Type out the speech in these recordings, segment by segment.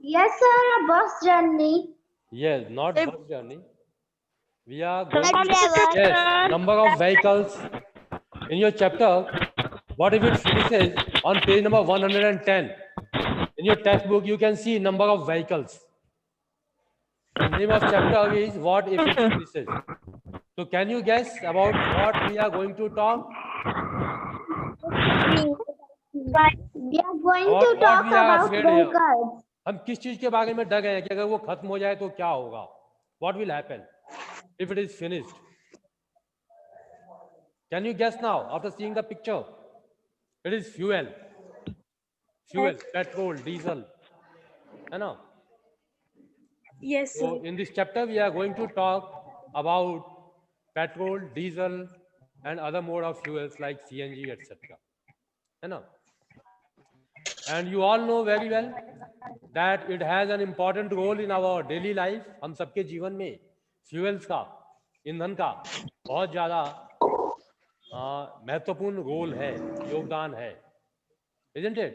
Yes, sir. A bus journey. Yes, not A bus journey. We are truck going to, driver. yes, number of vehicles in your chapter. What if it finishes on page number 110? In your textbook, you can see number of vehicles. The name of chapter is What if it finishes? So can you guess about what we are going to talk? We are going About to what talk we are about afraid here? vehicles. हम किस चीज के बारे में डर गए हैं कि अगर वो खत्म हो जाए तो क्या होगा? What will happen if it is finished? Can you guess now after seeing the picture? It is fuel, petrol, diesel, है ना? Yes, So sir. in this chapter, we are going to talk about petrol, diesel, and other mode of fuels like CNG, etc. है ना? And you all know very well that it has an important role in our daily life. हम सबके जीवन में fuels का, ईंधन का बहुत ज़्यादा महत्वपूर्ण रोल है, योगदान है, isn't it?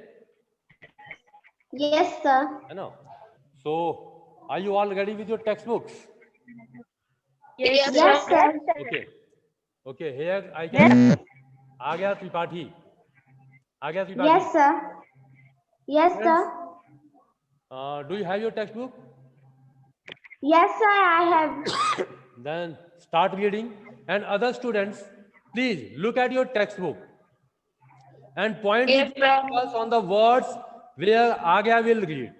Yes, sir. है ना? So, are you all ready with your textbooks? Yes, sir. Yes, sir. Okay. Okay, here I can see Agya Tripathi. Agya Tripathi. Yes, sir. Yes, Friends, sir. do you have your textbook? Yes, sir. I have. Then start reading. And other students, please look at your textbook and point with your fingers on the words where Agya will read.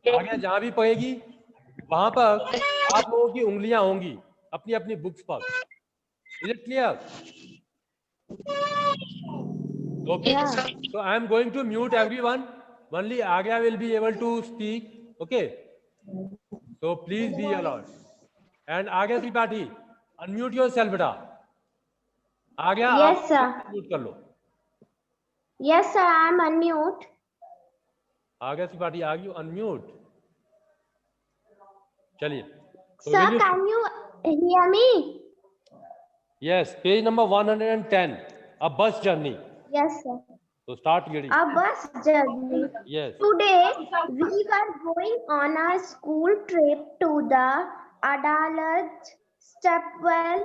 आगे जहां भी पढ़ेगी वहां पर आप लोगों की उंगलियां होंगी अपनी अपनी बुक्स पर. Is it clear? Okay. Yeah. So I am going to mute everyone. Only Agya will be able to speak. Okay. So please be alert. And Agya Tripathi, unmute yourself, beta. Agya, आप Yes, sir. unmute कर लो. Yes, sir. I am unmute. Agya Tripathi, are you unmute? चलिए. So Sir, will you? can you hear me? Yes, page number 110. A bus journey. Yes, sir. So start reading. A bus journey. Yes. Today, we were going on a school trip to the Adalat Stepwell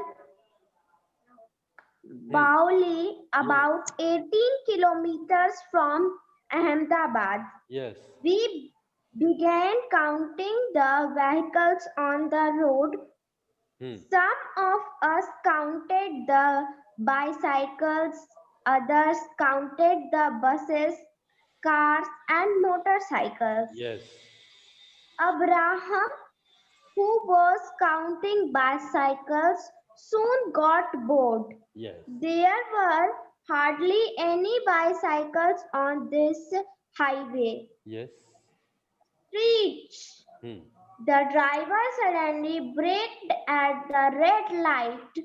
Bauli, about 18 kilometers from Ahmedabad. Yes. We began counting the vehicles on the road. Some of us counted the bicycles, others counted the buses, cars, and motorcycles. Yes. Abraham, who was counting bicycles, soon got bored. Yes. There were hardly any bicycles on this highway. Yes. Reach! The driver suddenly braked at the red light.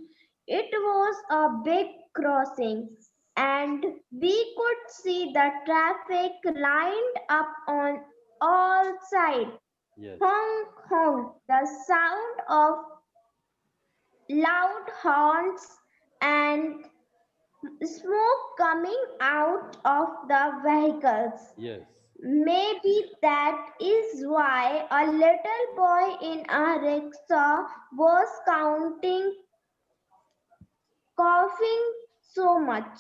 It was a big crossing, and we could see the traffic lined up on all sides. Yes. Honk, honk, the sound of loud horns and smoke coming out of the vehicles. Yes. Maybe that is why a little boy in a rickshaw was coughing so much.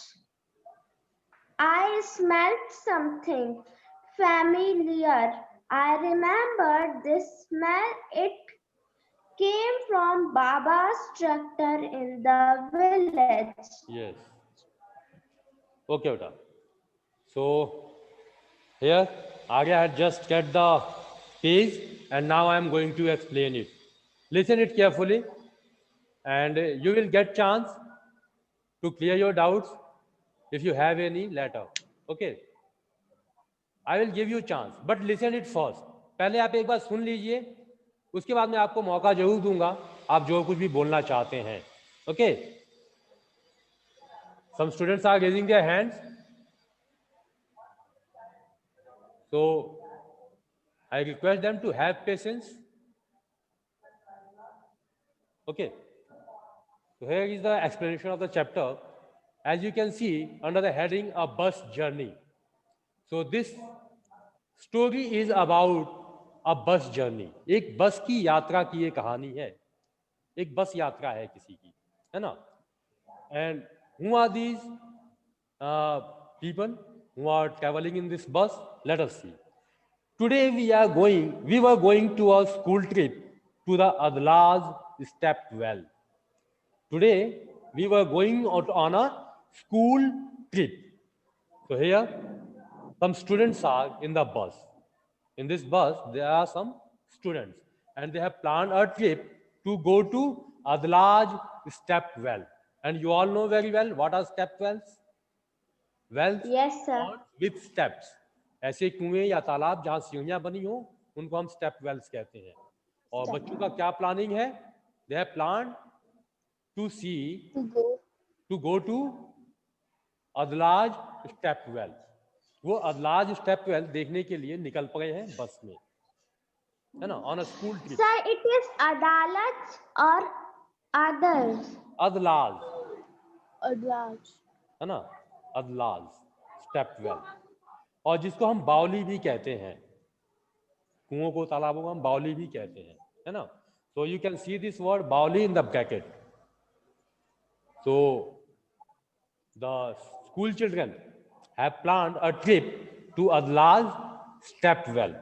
I smelled something familiar. I remembered this smell. It came from Baba's tractor in the village. Yes. Okay, beta. So here, Agya had just get the page, and now I am going to explain it. Listen it carefully, and you will get chance to clear your doubts if you have any later. Okay. I will give you chance, but listen it first. पहले आप एक बार सुन लीजिए, उसके बाद मैं आपको मौका जरूर दूंगा, आप जो कुछ भी बोलना चाहते हैं. Okay. Some students are raising their hands. So I request them to have patience. Okay. So here is the explanation of the chapter. As you can see under the heading, a bus journey. So this story is about a bus journey. एक बस की यात्रा की ये कहानी है. एक बस यात्रा है किसी की, है ना. And who are these people who are traveling in this bus? Let us see. Today we were going to a school trip to the Adlaz step well. Today we were going out on a school trip. So here some students are in the bus. In this bus there are some students and they have planned a trip to go to Adlaj step well. And you all know very well what are step wells? Wells Yes, sir. with steps. ऐसे कुएं या तालाब जहां सीढ़ियां बनी हो उनको हम स्टेप वेल्स कहते हैं. और बच्चों का क्या प्लानिंग है? They have plan to see to go to Adalaj stepwell. वो अदलाज स्टेप वेल देखने के लिए निकल पड़े हैं बस में, है ना, on a school trip. Sir, it is Adalat or others. Adalaj, Adlaj. है ना, अदलाज स्टेप वेल. और जिसको हम बावली भी कहते हैं, कुओं को तालाबों को हम बावली भी कहते हैं, है ना. So you can see this word bawli in the bracket. So the school children have planned a trip to Adlaz step well.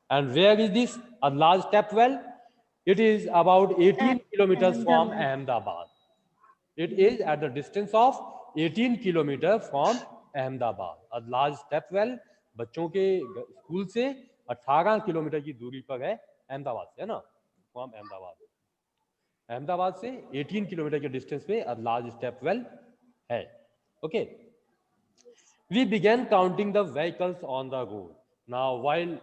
And where is this Adlaz step well? It is about 18 kilometers from Ahmedabad. It is at the distance of 18 kilometers from Ahmedabad. Adlaz step well बच्चों के school से 18 kilometre की दूरी पर है अहमदाबाद से, है ना, फ्रॉम अहमदाबाद. अहमदाबाद से 18 किलोमीटर के डिस्टेंस पे अदलाज स्टेप वेल है. Okay. We began counting the vehicles on the road. Now while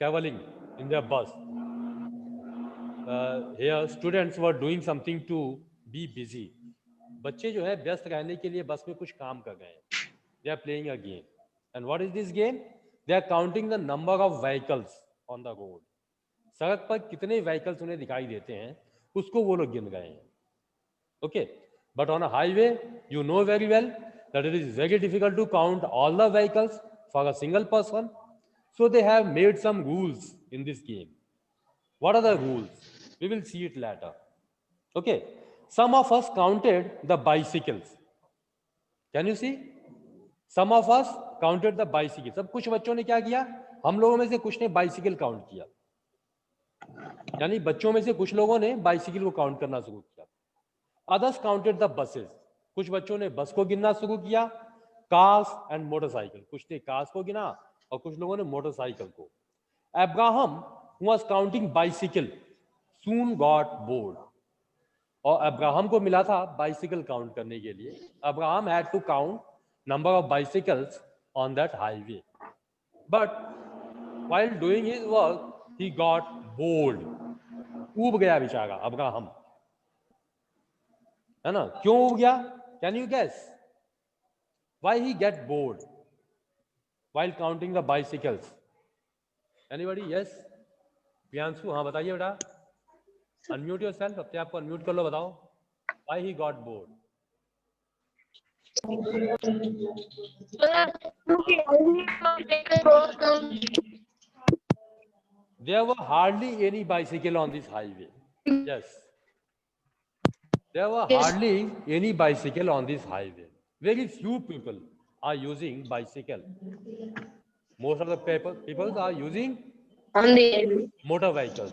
traveling in their bus, here students were doing something to be busy. बच्चे जो है व्यस्त रहने के लिए बस में कुछ काम कर रहे हैं. They are playing a game. And what is this game? They are counting the number of vehicles on the road. सड़क पर कितने व्हीकल्स उन्हें दिखाई देते हैं उसको वो लोग गिन रहे हैं. Okay, but on a highway you know very well that it is very difficult to count all the vehicles for a single person. So they have made some rules in this game. What are the rules? We will see it later. Okay, some of us counted the bicycles. Can you see? Some of us counted the bicycles. अब कुछ बच्चों ने क्या किया, हम लोगों में से कुछ ने बाइसिकल काउंट किया. यानी बच्चों में से कुछ लोगों ने बाइसिकल को काउंट करना शुरू किया. Others counted the buses. कुछ बच्चों ने बस को गिनना शुरू किया. Cars and motorcycle. कुछ ने कार्स को गिना और कुछ लोगों ने मोटरसाइकिल को. Abraham, who was counting bicycle, soon got bored. और अब्राहम को मिला था बाइसिकल काउंट करने के लिए. Abraham had to count number of bicycles on that highway. But while doing his work, he got bored. ऊब गया बेचारा अब्राहम, है ना. क्यों ऊब गया? Can you guess why he get bored while counting the bicycles? Anybody? Yes? Priyanshu, हाँ बताइए बेटा. Unmute yourself. अपने आप को अनम्यूट कर लो, बताओ. Why he got bored? There were hardly any bicycle on this highway. Yes. There were hardly any bicycle on this highway. Very few people are using bicycle. Most of the people are using motor vehicles,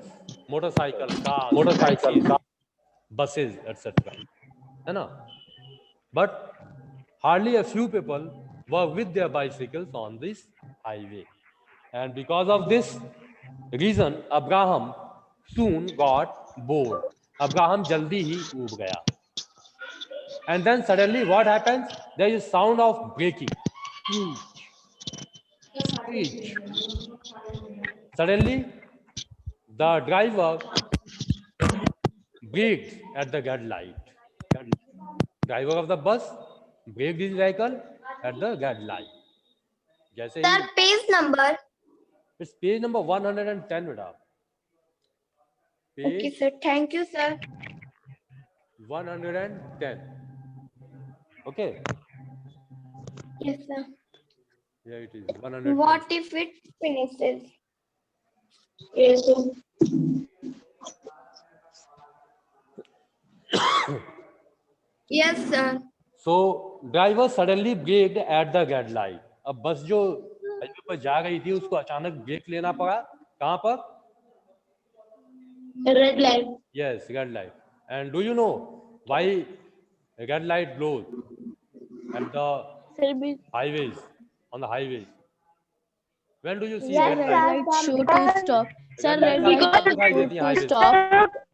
motorcycles, cars, buses, etc. है ना? But hardly a few people were with their bicycles on this highway. And because of this reason, Abraham soon got bored. Abraham jaldi ही ऊब गया. And then suddenly what happens? There is sound of braking. Screech. Suddenly the driver braked at the red light. Driver of the bus braked his vehicle at the red light. जैसे ही Sir, page number. it's page number 110 बेटा. Okay, Page sir. Thank you, sir. 110. Okay. Yes, sir. Here it is 100. What if it finishes? Yes, sir. Yes, sir. So driver suddenly braked at the red light. अब बस जो highway पर जा रही थी उसको अचानक ब्रेक लेना पड़ा. कहाँ पर? Red light. Yes, red light. And do you know why red light blows at the Sir, highways, on the highways? When do you see Yes, red red light? light show to stop. Sir, Red light red light आपको दिखाई show देती है to highways. stop.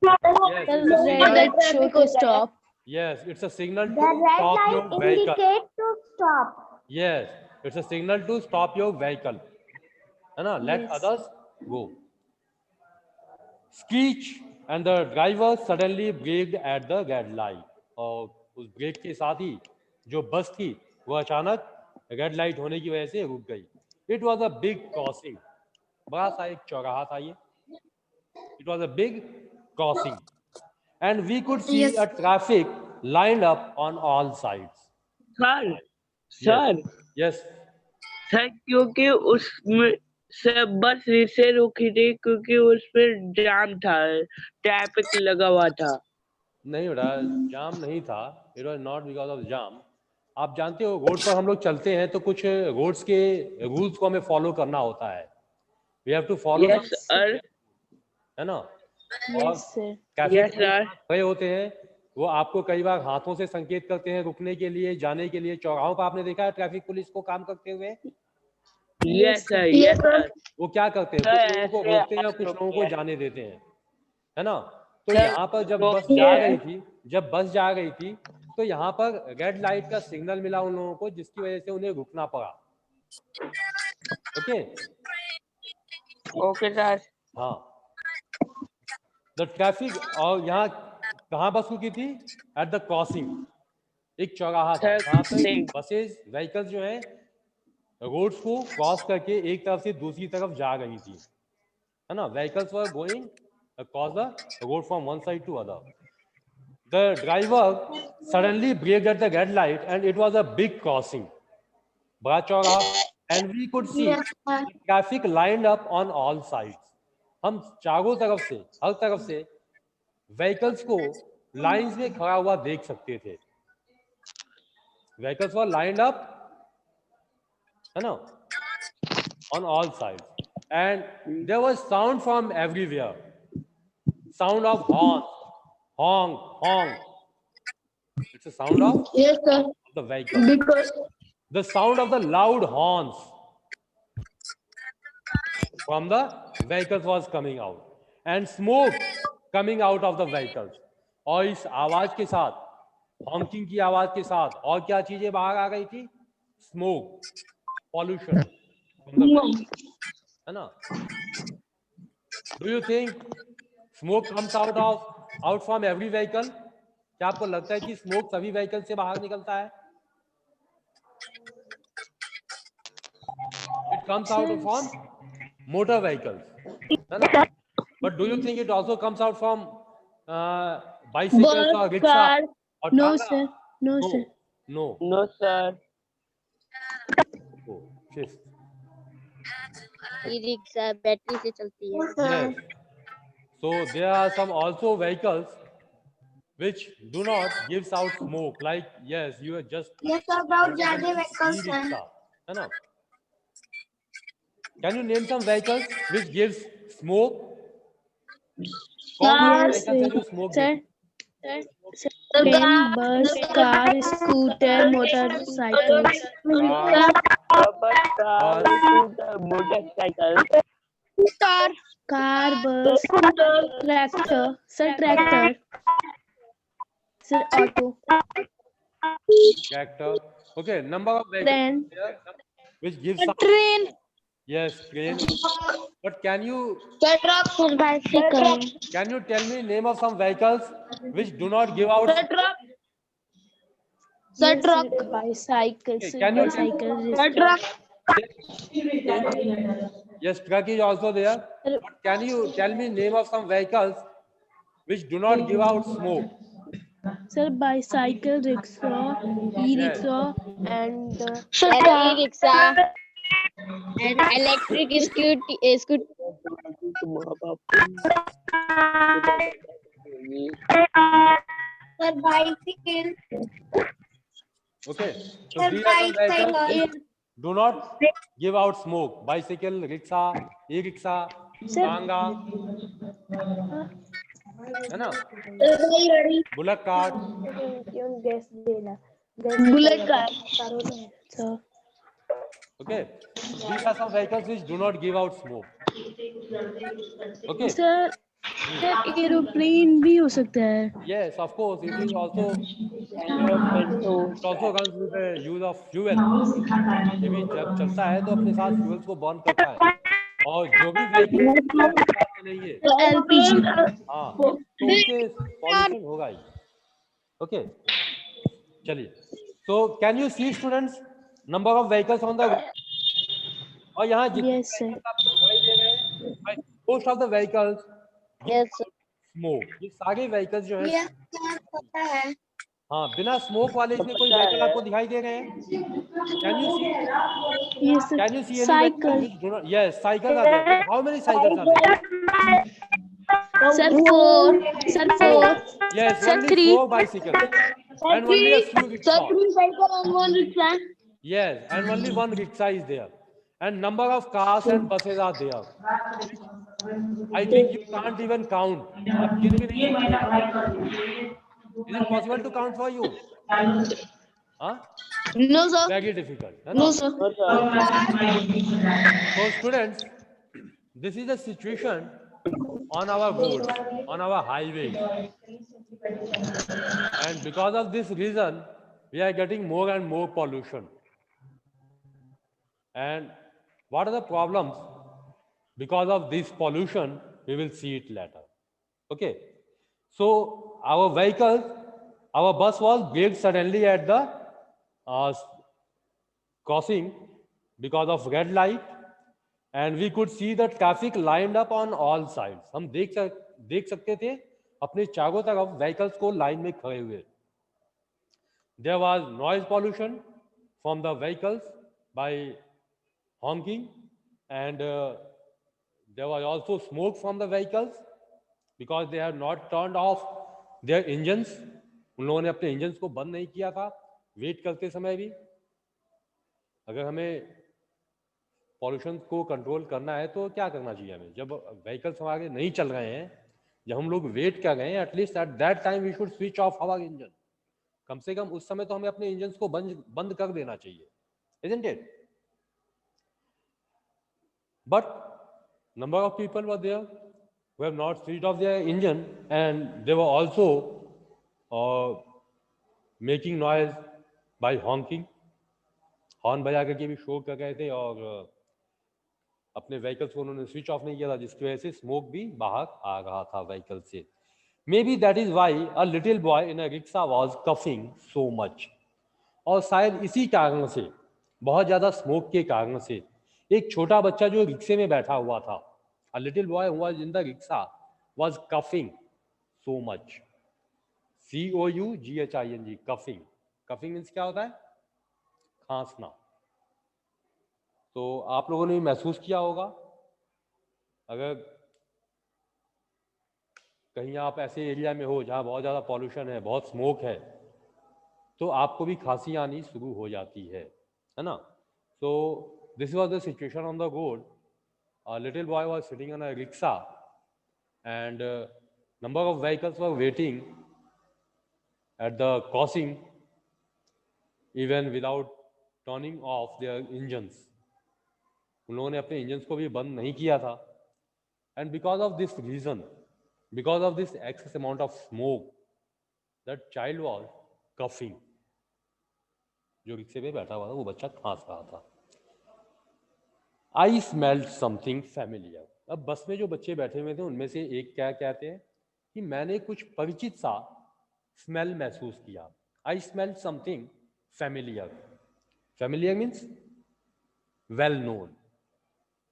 Yes, Sir, it's a red signal. light show to stop. Yes, it's a signal The to red stop light your vehicle. indicates to stop. Yes, it's a signal to stop your vehicle. है ना? Let Yes. others go. Screech and the driver suddenly braked at the red light. और उस break के साथ ही जो बस थी वो अचानक रेड लाइट होने की वजह से रुक गई. It was a big crossing. बड़ा सा एक चौराहा था ये. It was a big crossing. And we could see Yes. a traffic lined up on all sides. Sir sir Yes. Sir क्योंकि उसमें सब बस इससे रुकी थी क्योंकि उसमें जाम था, ट्रैफिक लगा हुआ था. नहीं बेटा, जाम नहीं था. It was not because of jam. आप जानते हो रोड पर हम लोग चलते हैं तो कुछ रोड्स के रूल्स को हमें फॉलो करना होता है. We have to follow yes sir. है ना. और Yes, sir. Traffic Yes, sir. खड़े होते हैं वो आपको कई बार हाथों से संकेत करते हैं रुकने के लिए, जाने के लिए. चौराहों पर आपने देखा है ट्रैफिक पुलिस को काम करते हुए. Yes sir. Yes sir. वो क्या करते हैं, Sir, कुछ लोगों को ऐसे रोकते हैं और कुछ लोगों को रोकते हैं. जाने देते हैं, है ना. तो Sir, यहाँ पर जब बस रोकते जा हैं. रही थी, तो यहाँ पर रेड लाइट का सिग्नल मिला उन लोगों को, जिसकी वजह से उन्हें रुकना पड़ा. ओके. Okay sir. हाँ. The traffic. और यहाँ कहाँ बस रुकी थी? At the crossing. एक चौराहा था Sir, जहाँ पे crossing. बसेस व्हीकल्स जो है रोड्स को क्रॉस करके एक तरफ से दूसरी तरफ जा रही थी, है ना. Vehicles were going across the road from one side to other. The driver suddenly braked at the red light and it was a big crossing. बड़ा चौराहा. And we could see Yes, sir. traffic lined up on all sides. हम चारों तरफ से, हर तरफ से vehicles को lines में खड़ा हुआ देख सकते थे. व्हीकल्स वर लाइंड अप, है ना, on all sides. And there was sound from everywhere. Sound of horn, honk, honk. It's a sound of Yes, sir. the vehicle. Because The sound of the loud horns from the vehicles was coming out. And smoke coming out of the vehicles. और इस आवाज के साथ, honking की आवाज के साथ और क्या चीजें बाहर आ गई थी? Smoke, pollution from the vehicles, है ना. Do you think smoke comes out from every vehicle? क्या आपको लगता है कि स्मोक सभी व्हीकल से बाहर निकलता है? It comes out from motor vehicles, है ना. But do you think it also comes out from bicycles or bus, rickshaw car. or No, tanga? sir. No, No, sir. no. No sir. Oh, fifth. E rickshaw battery से चलती है. Yes. So there are some also vehicles which do not gives out smoke. Like yes, you are just Yes, sir. बहुत ज्यादा vehicles हैं. e-rickshaw, है ना. Can you name some vehicles which gives smoke? कौन से Cars, vehicles हैं जो smoke sir. देते Train, bus, car, scooter, motorcycles. Bus car, scooter, motorcycle. Car, bus, tractor. Sir, tractor. Sir, auto. Tractor. Okay, number of vehicles Train. here which gives some. Train. Yes, train. But can you Bicycle. tell me name of some vehicles which do not give out? Sir, truck. Bicycle. Okay, Sir, can you- bicycle. Yes, truck is also there. But can you tell me name of some vehicles which do not give out smoke? Sir, bicycle, rickshaw, e-rickshaw, and E-rickshaw. And electric scooty. माँ बाप Sir, bicycle. Okay. So Sir, these are some vehicles bicycle. which do not give out smoke. Bicycle, rickshaw, e-rickshaw, टांगा, है ना, bullet cart. Bullet car. Okay. So these are some vehicles which do not give out smoke. Okay. Sir sir aeroplane भी हो सकता है. Yes, of course. It is also तो it also comes with the use of fuel. ये भी जब चलता है तो अपने साथ फ्यूल्स को बर्न करता है. और जो भी व्हीकल चलेंगे, एलपीजी. हाँ, तो उससे पॉल्यूशन होगा ही. ओके, चलिए. So can you see students number of vehicles on the, और यहाँ जितने Yes, sir. vehicles आपको दिखाई दे रहे हैं, most of the vehicles Yes, sir. Smoke. ये सारे व्हीकल्स जो है, ये क्या पता है? हाँ, बिना स्मोक वाले इसमें कोई व्हीकल आपको दिखाई दे रहे हैं? Can you see? Yes, sir. Can you see any Cycle. vehicles which do not? Yes, cycles are there. How many cycles are there? Sir, 4. Sir, 4. Yes, Sir, only 3. 4 bicycles and only a few rickshaws. cycle and 1 rickshaw. Yes, and only 1 rickshaw is there. And number of cars and buses are there. I think you can't even count. आप गिन भी नहीं सकते. Is it possible to count for you? Huh? No, sir. Very difficult. है No, ना? sir. So students, this is the situation on our roads, on our highways. And because of this reason, we are getting more and more pollution. And what are the problems? Because of this pollution, we will see it later. Okay. So our vehicle, our bus was braked suddenly at the crossing because of red light, and we could see the traffic lined up on all sides. हम देख सकते थे अपने चारों तरफ vehicles को line में खड़े हुए. There was noise pollution from the vehicles by honking, and there was also smoke from the vehicles because they have not turned off their engines. उन लोगों ने अपने इंजन्स को बंद नहीं किया था वेट करते समय भी. अगर हमें पॉल्यूशन को कंट्रोल करना है तो क्या करना चाहिए हमें? जब व्हीकल्स हमारे नहीं चल रहे हैं, जब हम लोग वेट कर रहे हैं, at least at that time we should switch off our engine. कम से कम उस समय तो हमें अपने इंजन्स को बंद कर देना चाहिए, isn't it? But number of people were there who have not switched off their engine, and they were also making noise by honking. Horn बजा करके भी शोर कर रहे थे और अपने व्हीकल्स को उन्होंने स्विच ऑफ नहीं किया था, जिसकी वजह से स्मोक भी बाहर आ रहा था व्हीकल से. May be that is why a little boy in a rickshaw was coughing so much. और शायद इसी कारण से, बहुत ज़्यादा स्मोक के कारण से, एक छोटा बच्चा जो रिक्शे में बैठा हुआ था, a little boy who was in the rickshaw was coughing so much. COUGHING, coughing. Coughing means क्या होता है? खांसना. तो आप लोगों ने भी महसूस किया होगा, अगर कहीं आप ऐसे एरिया में हो जहाँ बहुत ज़्यादा पॉल्यूशन है, बहुत स्मोक है, तो आपको भी खांसी आनी शुरू हो जाती है ना? So this was the situation on the road. A little boy was sitting on a rickshaw and number of vehicles were waiting at the crossing even without turning off their engines. उन लोगों ने अपने engines को भी बंद नहीं किया था. And because of this reason, because of this excess amount of smoke, that child was coughing. जो रिक्शे पे बैठा हुआ था वो बच्चा खांस रहा था. आई स्मेल्ड समथिंग फैमिलियर. अब बस में जो बच्चे बैठे हुए थे उनमें से एक क्या कहते हैं कि मैंने कुछ परिचित सा स्मेल महसूस किया. I smelled something familiar. Familiar means well known.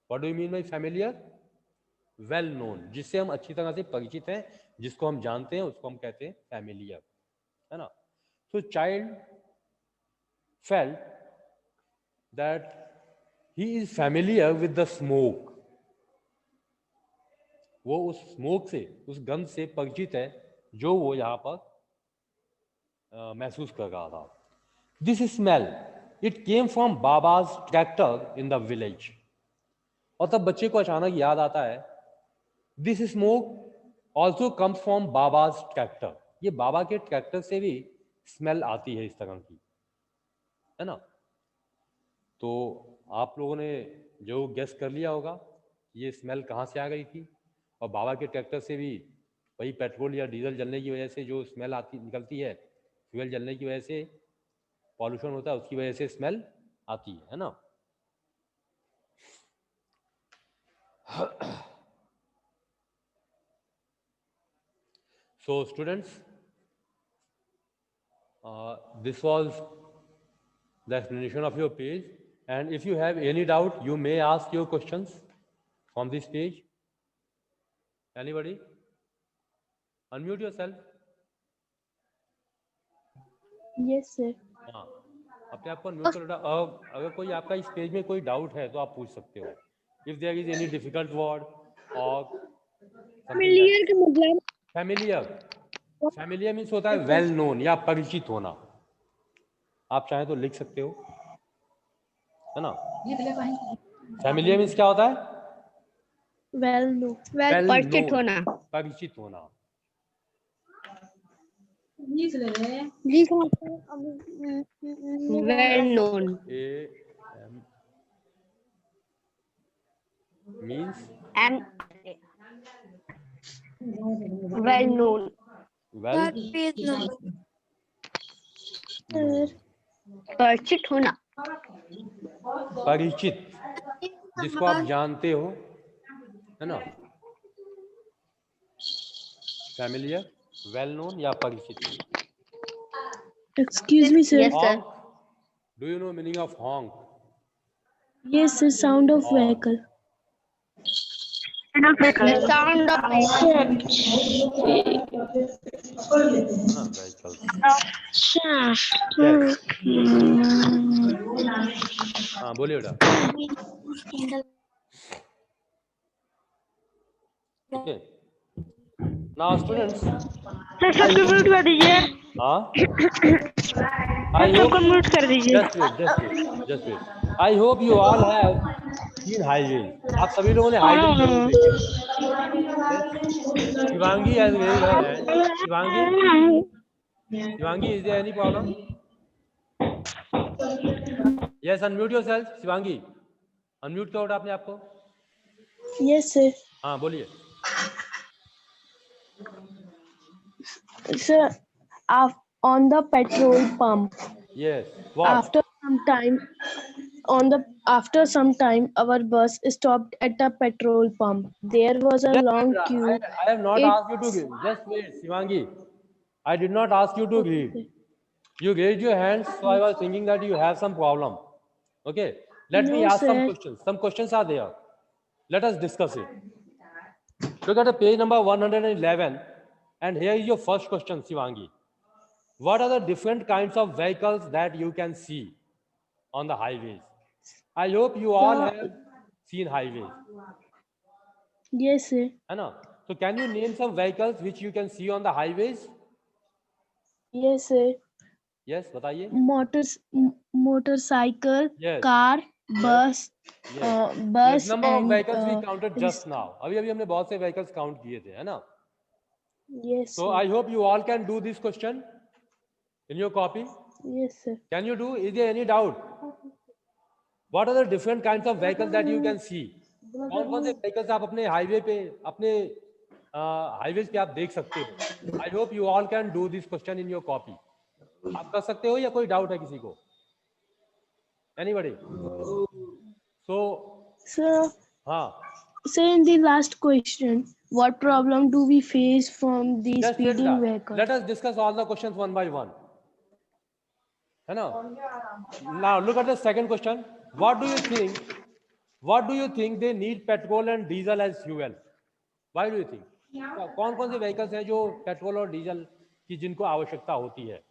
What do you mean by familiar? Well known, जिससे हम अच्छी तरह से परिचित हैं, जिसको हम जानते हैं, उसको हम कहते हैं फैमिलियर, है ना? So child felt that he is familiar with the smoke, वो उस स्मोक से, उस गंध से परिचित है जो वो यहाँ पर महसूस कर रहा था। This smell it came from Baba's tractor in the village. और तब बच्चे को अचानक याद आता है this smoke also comes from Baba's tractor, ये बाबा के ट्रैक्टर से भी स्मेल आती है इस तरह की, है ना। तो आप लोगों ने जो गेस कर लिया होगा ये स्मेल कहाँ से आ गई थी, और बाबा के ट्रैक्टर से भी वही पेट्रोल या डीजल जलने की वजह से जो स्मेल आती निकलती है, फ्यूल जलने की वजह से पॉल्यूशन होता है, उसकी वजह से स्मेल आती है ना। So students, this was the explanation of your page, and if you have any doubt you may ask your questions from this page. Anybody? Unmute yourself. Yes, sir. हाँ, अपने आप को अनम्यूट कर लो। अगर कोई आपका इस पेज में कोई डाउट है तो आप पूछ सकते हो। If there is any difficult word और something like familiar, familiar means होता है वेल नोन या परिचित होना। आप चाहें तो लिख सकते हो, है ना। फैमिलियर मीन्स क्या होता है? Well, no. वेल परिचित नोन, होना। परिचित होना। Well known AM means am well known well known, परिचित होना। परिचित, जिसको आप जानते हो, है ना। फैमिलियर, वेल नोन या परिचित। Excuse me, sir. Yes sir. Honk. Do you know meaning of honk? Yes, sir. Sound of Horn. vehicle. Sound of है ना, vehicle. हाँ बोलिए बेटा। Okay. Now students, सर सबको म्यूट कर दीजिए। हाँ, I सर hope, सबको म्यूट कर दीजिए। just wait. I hope you all have seen highways. आप सभी लोगों ने हाईवे जरूर देखे होंगे। Shivangi has raised her hand. Shivangi, is there any problem? Yes, unmute yourself. Shivangi, unmute करो आपने आपको। Yes, sir. हाँ बोलिए। Sir, on the petrol pump. Yes. What? After some time, our bus stopped at a petrol pump. There was a Yes, long I queue. have not asked you to give. Just wait, Shivangi. I did not ask you to read. You raised your hands, so I was thinking that you have some problem. Okay. Let me No, ask some sir. questions. Some questions are there. Let us discuss it. Look at the page number 111, and here is your first question, Shivangi. What are the different kinds of vehicles that you can see on the highways? I hope you all Sir. have seen highways. Yes, sir. है ना? So can you name some vehicles which you can see on the highways? Yes, sir. Yes, बताइए. Motorcycle, Yes. car, bus, Yes. bus Yes. Number of and vehicles we counted just now. अभी हमने बहुत से vehicles count किए थे, है ना? yes, So sir. I hope you all can do this question in your copy. Yes, sir. Can you do? Is there any doubt? What are the different kinds of vehicles that you can see? कौन कौन से vehicles आप अपने highway पे, अपने highways पे आप देख सकते हो? I hope you all can do this question in your copy. आप कर सकते हो या कोई डाउट है किसी को? Anybody? So, Sir, हाँ. sir, in the last question, what problem do we face from the Just wait speeding that. vehicle? Let us discuss all the questions one by one. है ना? Now look at the second question. What do you think? What do you think they need petrol and diesel as fuel? Why do you think? कौन कौन से vehicles हैं जो petrol और diesel की जिनको आवश्यकता होती है?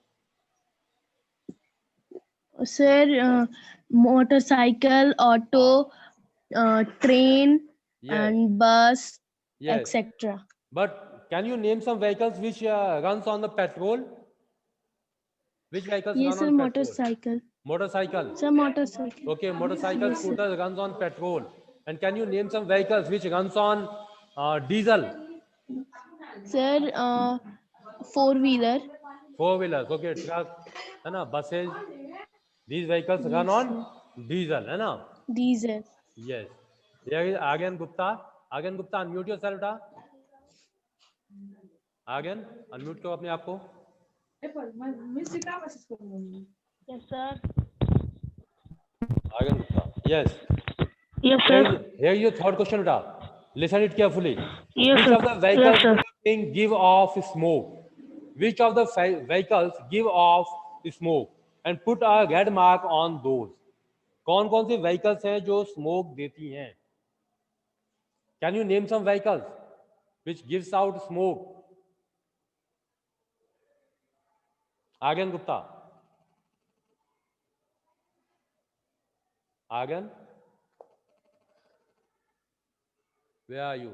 Sir, motorcycle, auto, train, Yes. and bus, Yes. etc. But can you name some vehicles which runs on the petrol? Which vehicles Yes, run sir, on petrol? motorcycle. Motorcycle. Sir, motorcycle. Okay, motorcycle, Yes, sir. scooter runs on petrol. And can you name some vehicles which runs on diesel? Sir, four-wheeler. Four wheelers. Okay, truck, है ना, buses. These vehicles run Yes, on sir. diesel, है ना? Diesel. Yes. Here is Agyan Gupta. Agyan Gupta, unmute yourself, da. Agyan, unmute करो अपने आप को. Yes, sir. Agyan Gupta. Yes. Yes, Here is your third question, da. Listen it carefully. Yes, Which sir. of the vehicles Yes, sir. give off smoke? Which of the vehicles give off smoke? And put a red mark on those. कौन कौन सी vehicles हैं जो smoke देती हैं? Can you name some vehicles which gives out smoke? Agyan Gupta. Agyan? Where are you?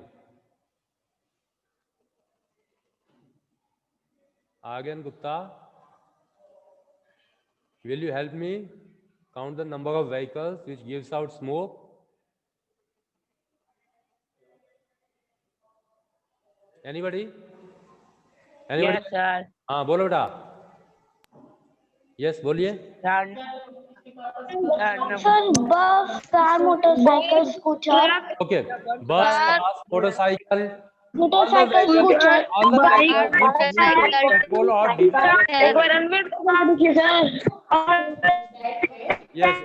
Agyan Gupta, will you help me count the number of vehicles which gives out smoke? Anybody? Anybody? Yes, sir. हाँ बोलो बेटा. Yes बोलिए. Sir, bus, car, motorcycle, scooter, Okay. Bus, cars, motorcycle. motorcycle, scooter, All the Bike. vehicles which use petrol or diesel. Yes.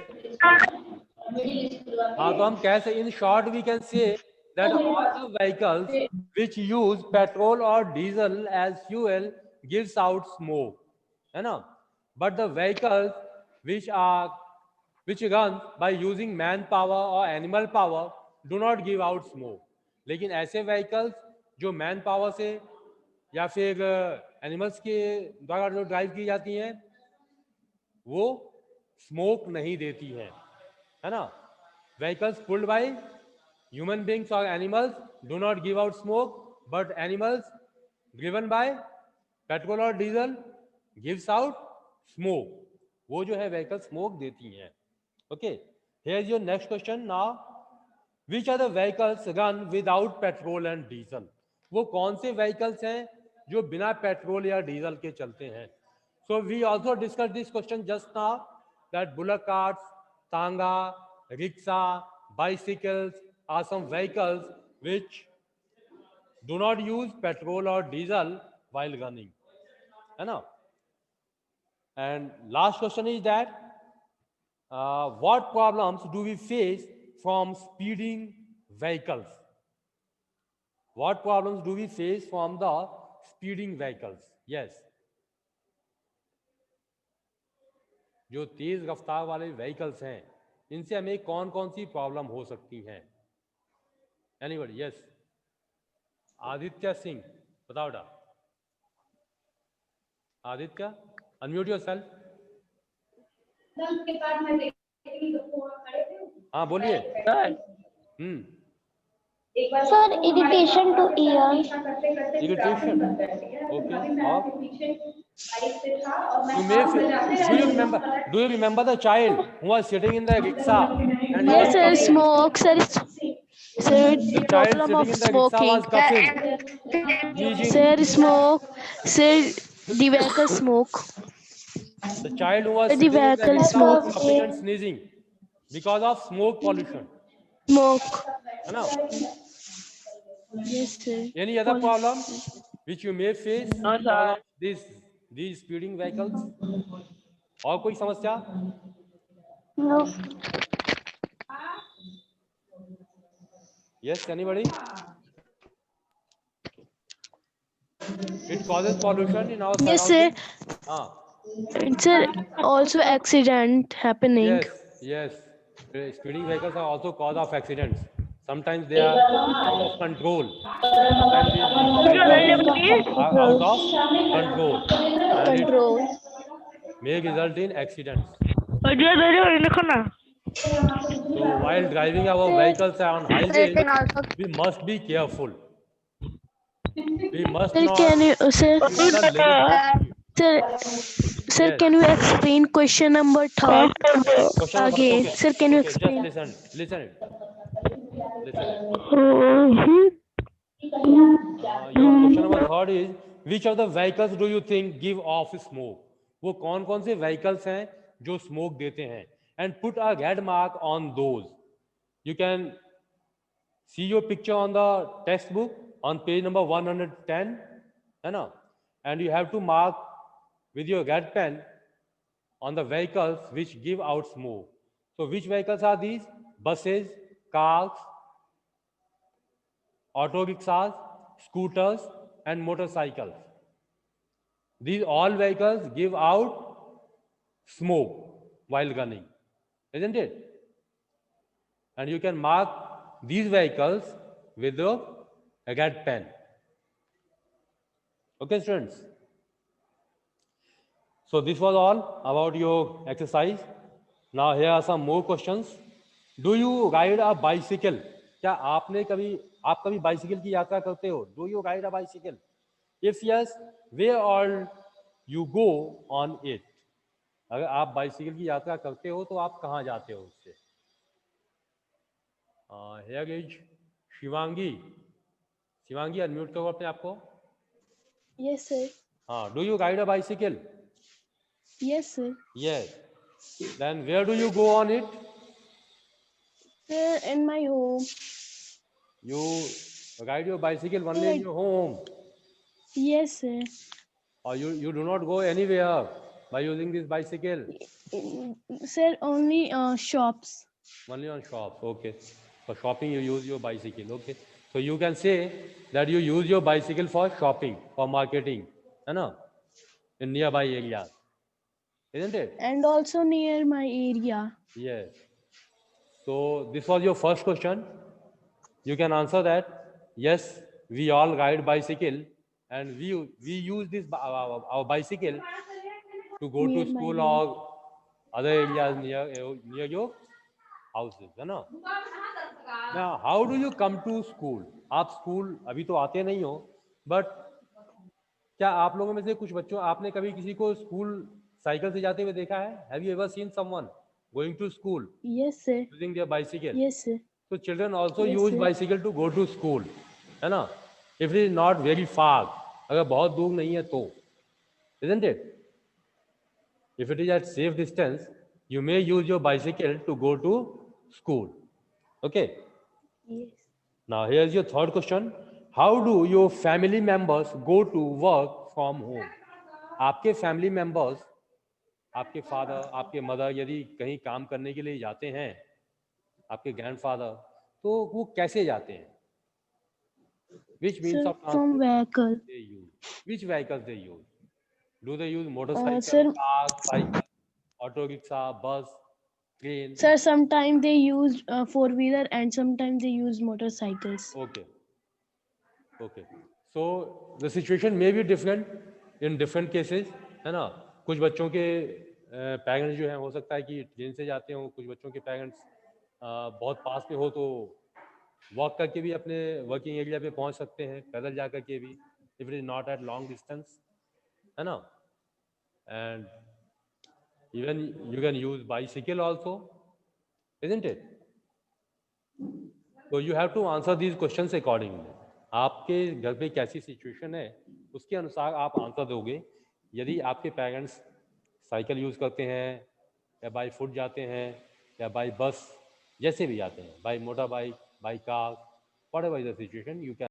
हाँ तो हम कैसे in short we can say that all the vehicles which use petrol or diesel as fuel gives out smoke, है ना? But the vehicles which run by using manpower or animal power do not give out smoke. लेकिन ऐसे vehicles जो man power से या फिर animals के द्वारा जो drive की जाती हैं वो smoke नहीं देती हैं, है ना? Vehicles pulled by human beings or animals do not give out smoke, but animals driven by petrol or diesel gives out smoke. वो जो है vehicle smoke देती हैं. Okay. Here's your next question now. Which are the vehicles run without petrol and diesel? वो कौन से vehicles हैं जो बिना पेट्रोल या डीजल के चलते हैं? So we also discussed this question just now that bullock carts, tanga, rickshaw, bicycles are some vehicles which do not use petrol or diesel while running. है ना? And last question is that what problems do we face from speeding vehicles? What problems do we face from the speeding vehicles? Yes. जो तेज रफ्तार वाले vehicles हैं इनसे हमें कौन कौन सी प्रॉब्लम हो सकती हैं? एनीबॉडी? यस. आदित्य सिंह बताओ डा. Aditya unmute yourself. हाँ बोलिए. sir, irritation to ears, Irritation. Okay. Do you remember the child who was sitting in the rickshaw? And he Yes, was sir. coughing? Smoke, sir. Sir, The child problem sitting of in the rickshaw was smoking. coughing. Sneezing. Sir, smoke. Sir, the vehicle smoke. The child who was The sitting in the vehicle rickshaw smoke. was coughing and sneezing because of smoke pollution. Smoke. है ना? Yes, sir. Any other problem which you may face No, because sir. of these speeding vehicles? और कोई समस्या? no, Yes, anybody? It causes pollution in our Yes, sir. surroundings. हाँ. It's also accident happening. Yes, yes. Speeding vehicles are also cause of accidents. Sometimes they are out of control. Sometimes these vehicles are out of control. And Control. it may result in accidents. देखो ना। So while driving our vehicles on Sir, highway, can also we must be careful. We must Sir, not can you, sir, exceed the limit. sir, Yes. can you explain question number third Question number again? okay. Sir, can you Okay, just explain? listen it. Listen it. Mhm. Your question number third is which of the vehicles do you think give off smoke? वो कौन कौन से vehicles हैं जो smoke देते हैं? And put a red mark on those. You can see your picture on the textbook on page number 110, है ना? And you have to mark with your red pen on the vehicles which give out smoke. So which vehicles are these? Buses, cars, auto rickshaws, scooters, and motorcycles. These all vehicles give out smoke while running, isn't it? And you can mark these vehicles with a red pen. Okay, students? So this was all about your exercise. Now here are some more questions. Do you ride a bicycle? क्या आपने कभी आप कभी bicycle की यात्रा करते हो? Do you ride a bicycle? If yes, where all you go on it? अगर आप बाइसिकल की यात्रा करते हो तो आप कहाँ जाते हो उससे? Here is Shivangi. Shivangi unmute करो अपने आप को. Yes, sir. हाँ. Do you ride a bicycle? Yes, sir. Yes. Then where do you go on it? Sir, in my home. You ride your bicycle only in your home, Yes, sir. or you do not go anywhere by using this bicycle? Sir, only shops. Only on shops. Okay. For shopping, you use your bicycle. Okay. So you can say that you use your bicycle for shopping, for marketing, है ना? In nearby areas, isn't it? And also near my area. Yes. So this was your first question. You can answer that. Yes, we all ride bicycle, and we use this our bicycle to go Near to my school home. or other areas near your houses, है ना? Now, how do you come to school? आप school अभी तो आते नहीं हो, but क्या आप लोगों में से कुछ बच्चों आपने कभी किसी को स्कूल साइकिल से जाते हुए देखा है? Have you ever seen someone going to school Yes, sir. using their bicycle? Yes, sir. So children also Yes, use sir. bicycle to go to school, है ना? If it is not very far, अगर बहुत दूर नहीं है तो, isn't it? If it is at safe distance, you may use your bicycle to go to school. Okay. Yes. Now here's your third question. How do your family members go to work from home? आपके family members, आपके father, आपके mother यदि कहीं काम करने के लिए जाते हैं, आपके grandfather, तो वो कैसे जाते हैं? Which means Sir, of from transport vehicle. they use? Which vehicles they use? Do they use motorcycle, Sir, car, cycle, auto rickshaw, bus, train? sir, sometimes they use four-wheeler and sometimes they use motorcycles. Okay. Okay. So the situation may be different in different cases, है ना? कुछ बच्चों के parents जो हैं हो सकता है कि ट्रेन से जाते हों, कुछ बच्चों के पेरेंट्स बहुत पास में हो तो वॉक करके भी अपने वर्किंग एरिया पे पहुंच सकते हैं, पैदल जा करके भी, if it is not at long distance, है ना? And even you can use bicycle also, isn't it? तो you have to answer these questions accordingly. आपके घर पे कैसी सिचुएशन है उसके अनुसार आप आंसर दोगे. यदि आपके पेरेंट्स साइकिल यूज़ करते हैं या बाई फुट जाते हैं या बाई बस, जैसे भी जाते हैं, by motor bike, by car, whatever is the situation, you can